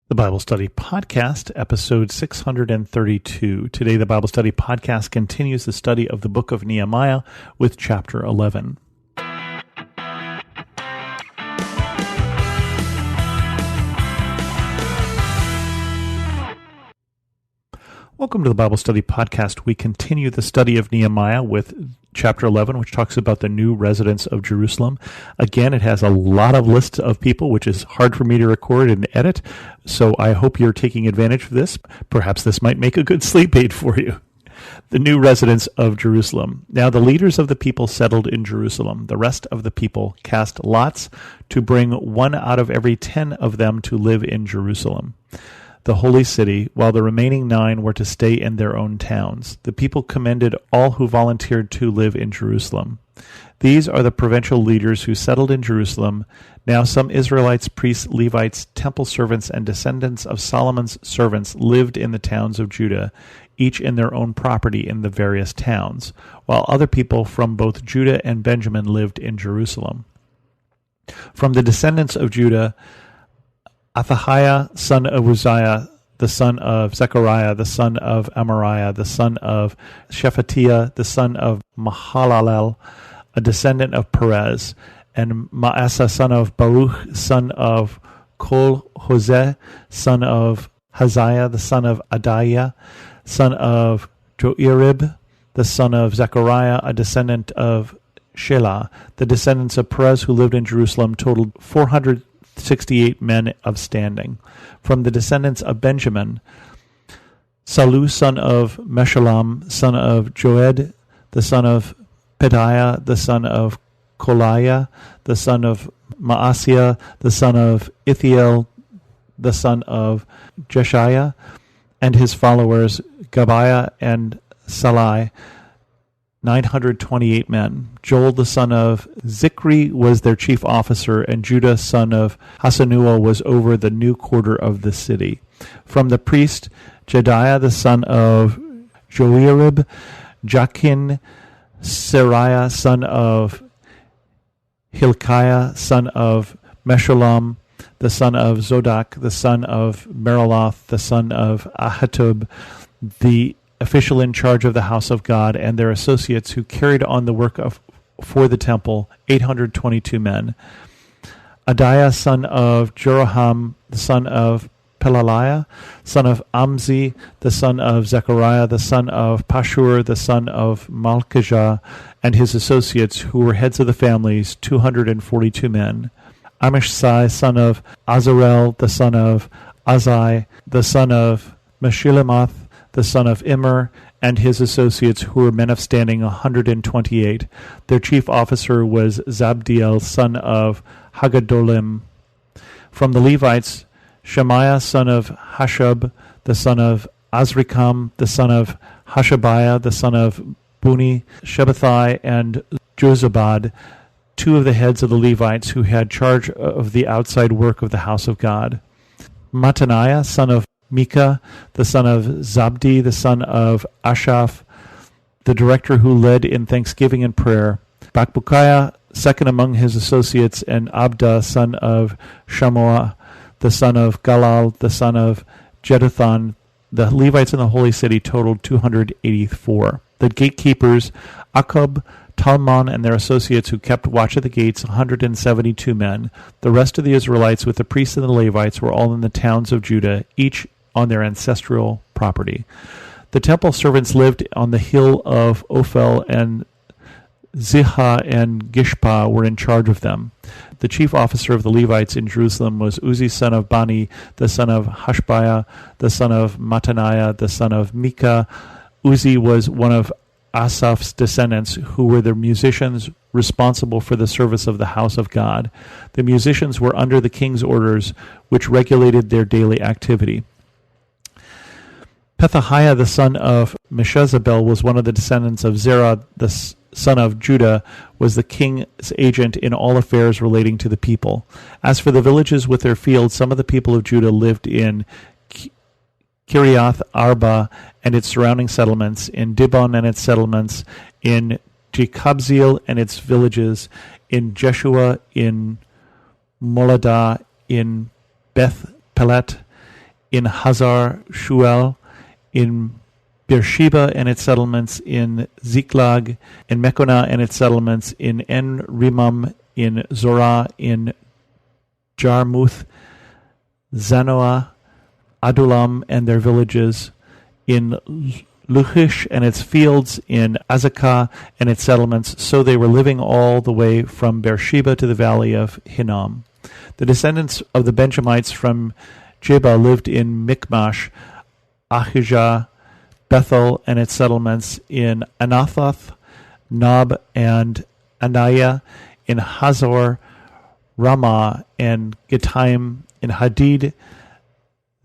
The Bible Study Podcast, episode 632. Today, the Bible Study Podcast continues the study of the book of Nehemiah with chapter 11. Welcome to the Bible Study Podcast. We continue the study of Nehemiah with chapter 11, which talks about the new residents of Jerusalem. Again, it has a lot of lists of people, which is hard for me to record and edit, so I hope you're taking advantage of this. Perhaps this might make a good sleep aid for you. The new residents of Jerusalem. Now the leaders of the people settled in Jerusalem. The rest of the people cast lots to bring 1 out of every 10 of them to live in Jerusalem, the holy city, while the remaining 9 were to stay in their own towns. The people commended all who volunteered to live in Jerusalem. These are the provincial leaders who settled in Jerusalem. Now some Israelites, priests, Levites, temple servants, and descendants of Solomon's servants lived in the towns of Judah, each in their own property in the various towns, while other people from both Judah and Benjamin lived in Jerusalem. From the descendants of Judah, Athahiah, son of Uzziah, the son of Zechariah, the son of Amariah, the son of Shephatiah, the son of Mahalalel, a descendant of Perez, and Maasah, son of Baruch, son of Kol-Hoseh, son of Haziah, the son of Adaiah, son of Joirib, the son of Zechariah, a descendant of Shelah. The descendants of Perez who lived in Jerusalem totaled 468 men of standing. From the descendants of Benjamin, Salu, son of Meshullam, son of Joed, the son of Pedaiah, the son of Koliah, the son of Maaseiah, the son of Ithiel, the son of Jeshiah, and his followers, Gabiah and Salai, 928 men. Joel, the son of Zikri, was their chief officer, and Judah, son of Hasanuah, was over the new quarter of the city. From the priest, Jediah, the son of Joirib, Jachin, Seraiah, son of Hilkiah, son of Meshullam, the son of Zodak, the son of Meraloth, the son of Ahitub, the official in charge of the house of God, and their associates who carried on the work for the temple, 822 men. Adaiah, son of Jeroham, the son of Pelaliah, son of Amzi, the son of Zechariah, the son of Pashur, the son of Malchijah, and his associates who were heads of the families, 242 men. Amishsai, son of Azarel, the son of Azai, the son of Meshillemoth, the son of Immer, and his associates who were men of standing, 128. Their chief officer was Zabdiel, son of Haggadolim. From the Levites, Shemaiah, son of Hashab, the son of Azrikam, the son of Hashabiah, the son of Buni, Shabbathai, and Jozabad, 2 of the heads of the Levites who had charge of the outside work of the house of God. Mattaniah, son of Micah, the son of Zabdi, the son of Ashaph, the director who led in thanksgiving and prayer. Bakbukiah, second among his associates, and Abda, son of Shamoah, the son of Galal, the son of Jeduthun. The Levites in the holy city totaled 284. The gatekeepers, Akub, Talmon, and their associates who kept watch at the gates, 172 men. The rest of the Israelites with the priests and the Levites were all in the towns of Judah, each on their ancestral property. The temple servants lived on the hill of Ophel, and Ziha and Gishpa were in charge of them. The chief officer of the Levites in Jerusalem was Uzzi, son of Bani, the son of Hashbiah, the son of Mattaniah, the son of Micah. Uzzi was one of Asaph's descendants, who were the musicians responsible for the service of the house of God. The musicians were under the king's orders, which regulated their daily activity. Pethahiah, the son of Meshezabel, was one of the descendants of Zerah, the son of Judah, was the king's agent in all affairs relating to the people. As for the villages with their fields, some of the people of Judah lived in Kiriath Arba and its surrounding settlements, in Dibon and its settlements, in Jekabzeel and its villages, in Jeshua, in Moladah, in Beth Pelet, in Hazar Shuel, in Beersheba and its settlements, in Ziklag, in Mekonah and its settlements, in En Rimam, in Zorah, in Jarmuth, Zanoah, Adulam and their villages, in Luchish and its fields, in Azekah and its settlements. So they were living all the way from Beersheba to the valley of Hinnom. The descendants of the Benjamites from Jeba lived in Michmash, Ahijah, Bethel and its settlements, in Anathoth, Nob and Anaiah, in Hazor, Ramah and Gittaim, in Hadid,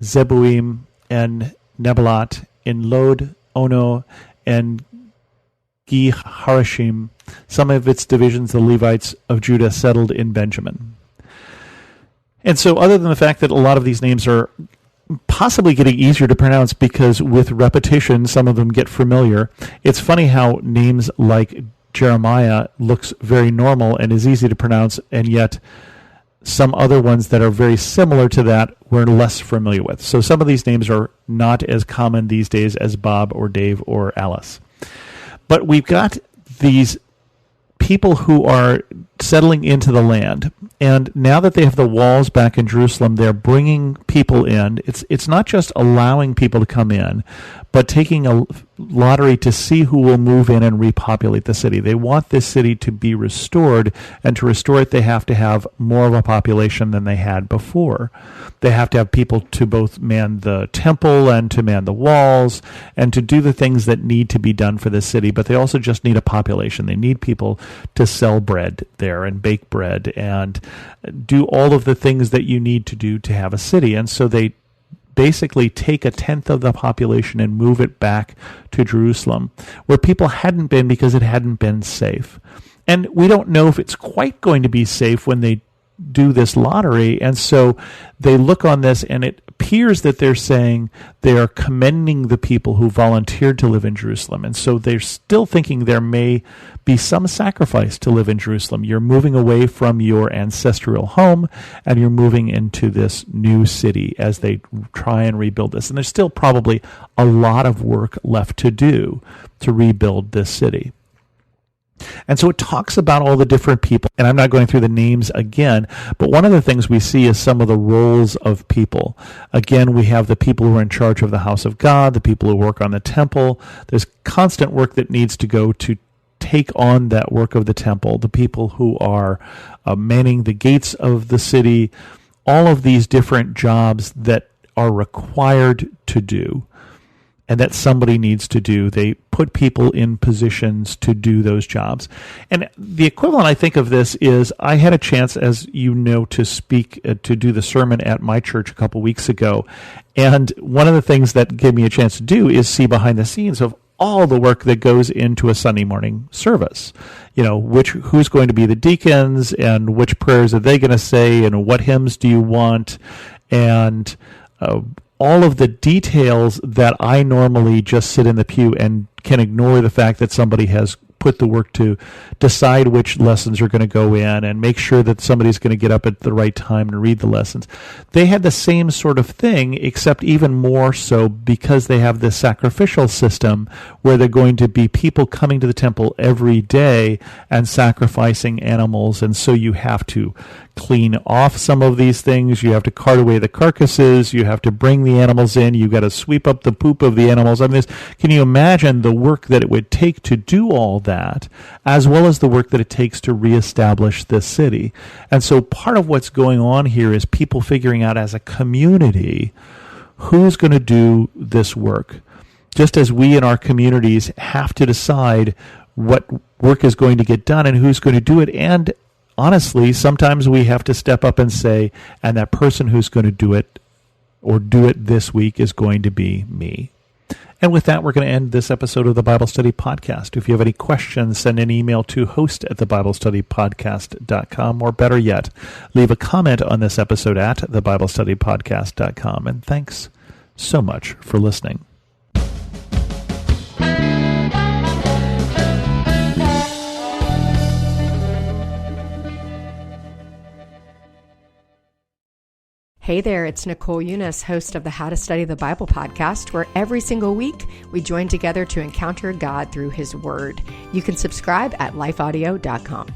Zebuim and Nebalat, in Lod, Ono, and Gi Harashim. Some of its divisions, the Levites of Judah, settled in Benjamin. And so other than the fact that a lot of these names are possibly getting easier to pronounce because with repetition some of them get familiar, it's funny how names like Jeremiah looks very normal and is easy to pronounce, and yet some other ones that are very similar to that we're less familiar with. So some of these names are not as common these days as Bob or Dave or Alice. But we've got these people who are settling into the land, and now that they have the walls back in Jerusalem, they're bringing people in. It's not just allowing people to come in, but taking a lottery to see who will move in and repopulate the city. They want this city to be restored, and to restore it, they have to have more of a population than they had before. They have to have people to both man the temple and to man the walls and to do the things that need to be done for the city, but they also just need a population. They need people to sell bread there and bake bread and do all of the things that you need to do to have a city. And so they basically take a tenth of the population and move it back to Jerusalem, where people hadn't been because it hadn't been safe. And we don't know if it's quite going to be safe when they do this lottery. And so they look on this, and it appears that they're saying they are commending the people who volunteered to live in Jerusalem. And so they're still thinking there may be some sacrifice to live in Jerusalem. You're moving away from your ancestral home, and you're moving into this new city as they try and rebuild this. And there's still probably a lot of work left to do to rebuild this city. And so it talks about all the different people, and I'm not going through the names again, but one of the things we see is some of the roles of people. Again, we have the people who are in charge of the house of God, the people who work on the temple. There's constant work that needs to go to take on that work of the temple, the people who are manning the gates of the city, all of these different jobs that are required to do and that somebody needs to do. They put people in positions to do those jobs. And the equivalent, I think, of this is I had a chance, as you know, to speak, to do the sermon at my church a couple weeks ago. And one of the things that gave me a chance to do is see behind the scenes of all the work that goes into a Sunday morning service. You know, who's going to be the deacons, and which prayers are they going to say, and what hymns do you want, and all of the details that I normally just sit in the pew and can ignore the fact that somebody has put the work to decide which lessons are going to go in and make sure that somebody's going to get up at the right time to read the lessons. They had the same sort of thing, except even more so because they have this sacrificial system where they're going to be people coming to the temple every day and sacrificing animals. And so you have to clean off some of these things. You have to cart away the carcasses. You have to bring the animals in. You've got to sweep up the poop of the animals. I mean, can you imagine the work that it would take to do all that, as well as the work that it takes to reestablish this city? And so part of what's going on here is people figuring out as a community who's going to do this work. Just as we in our communities have to decide what work is going to get done and who's going to do it. And honestly, sometimes we have to step up and say, and that person who's going to do it or do it this week is going to be me. And with that, we're going to end this episode of the Bible Study Podcast. If you have any questions, send an email to host@thebiblestudypodcast.com, or better yet, leave a comment on this episode at thebiblestudypodcast.com. And thanks so much for listening. Hey there, it's Nicole Eunice, host of the How to Study the Bible podcast, where every single week we join together to encounter God through His Word. You can subscribe at lifeaudio.com.